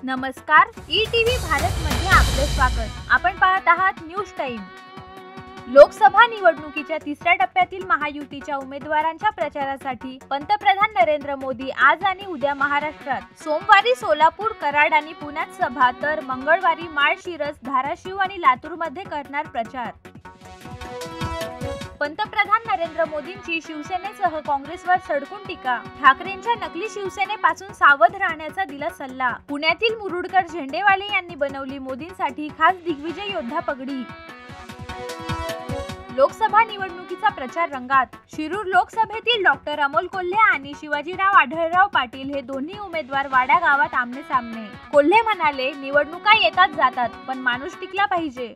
नमस्कार, ईटीव्ही भारत मध्ये आपले स्वागत। आपण पाहत आहात न्यूज टाइम। लोकसभा निवडणुकीच्या तिसऱ्या टप्प्यातील महायुतीच्या उमेदवारांच्या प्रचारासाठी पंतप्रधान नरेंद्र मोदी आज आणि उद्या महाराष्ट्रात, सोमवारी सोलापूर, कराड आणि पुण्यात सभा, तर मंगळवारी माळशिरस, धाराशिव आणि लातूर मध्ये करणार प्रचार। पंतप्रधान नरेंद्र मोदींची शिवसेनेसह काँग्रेसवर सडकून टीका, ठाकरेंच्या नकली शिवसेनेपासून सावध राहण्याचा दिला सल्ला। पुण्यातील मुरुडकर झेंडेवाले यांनी बनवली मोदींसाठी खास दिग्विजय योद्धा पगडी। लोकसभा निवडणुकीचा प्रचार रंगात, शिरूर लोकसभेतील डॉक्टर अमोल कोल्हे आणि शिवाजीराव आढळराव पाटील हे दोन्ही उमेदवार वाडा गावात आमने सामने। कोल्हे म्हणाले, निवडणुका येतात जातात, पण माणूस टिकला पाहिजे।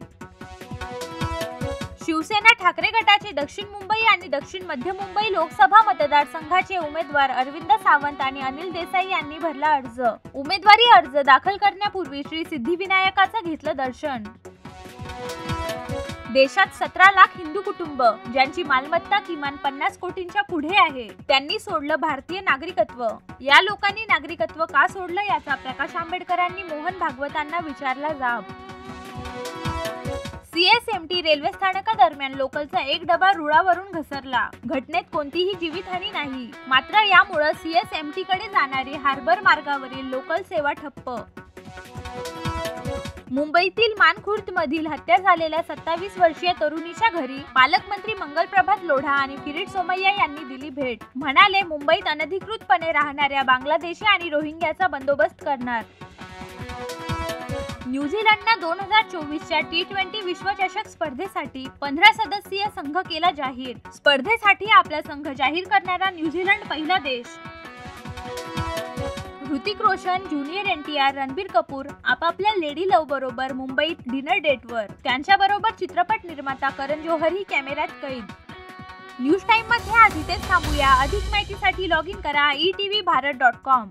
शिवसेना ठाकरे गटाचे दक्षिण मुंबई आणि दक्षिण मध्य मुंबई लोकसभा मतदारसंघाचे उमेदवार अरविंद सावंत आणि अनिल देसाई यांनी भरला अर्ज। उमेदवारी अर्ज दाखल करण्यापूर्वी श्री सिद्धिविनायकाचं घेतलं दर्शन। देशात 17 लाख हिंदू कुटुंब ज्यांची मालमत्ता किमान 50 कोटींच्या पुढे आहे, त्यांनी सोडलं भारतीय नागरिकत्व। या लोकांनी नागरिकत्व का सोडलं याचा प्रकाश आंबेडकरांनी मोहन भागवतांना विचारला जाब। CSMT रेल्वे स्थानकादरम्यान लोकलचा एक डबा रुळावरून घसरला। घटनेत कोणतीही जीवितहानी नाही, मात्र यामुळे CSMT कडे जाणारी हार्बर मार्गावरील लोकल सेवा ठप्प। मुंबईतील मानखुर्द मधील हत्या झालेल्या 27 वर्षीय तरुणीच्या घरी पालकमंत्री मंगलप्रभात लोढा आणि किरीट सोमय्या यांनी दिली भेट। म्हणाले, मुंबईत अनधिकृतपणे राहणाऱ्या बांगलादेशी आणि रोहिंग्याचा बंदोबस्त करणार। न्यूझीलंडने 2024च्या T20 विश्वचषक स्पर्धेसाठी 15 सदस्यीय संघ केला जाहीर। स्पर्धेसाठी आपला संघ जाहीर करणारा न्यूझीलंड पहिला देश। ऋतिक रोशन, ज्युनियर NTR, रणबीर कपूर आपापल्या लेडी लव्ह बरोबर मुंबईत डिनर डेटवर। त्यांच्याबरोबर चित्रपट निर्माता करण जोहरही कॅमेऱ्यात कैद। न्यूज टाइम मध्ये आज इथेच थांबूया। अधिक माहितीसाठी लॉग इन करा etvbharat.com।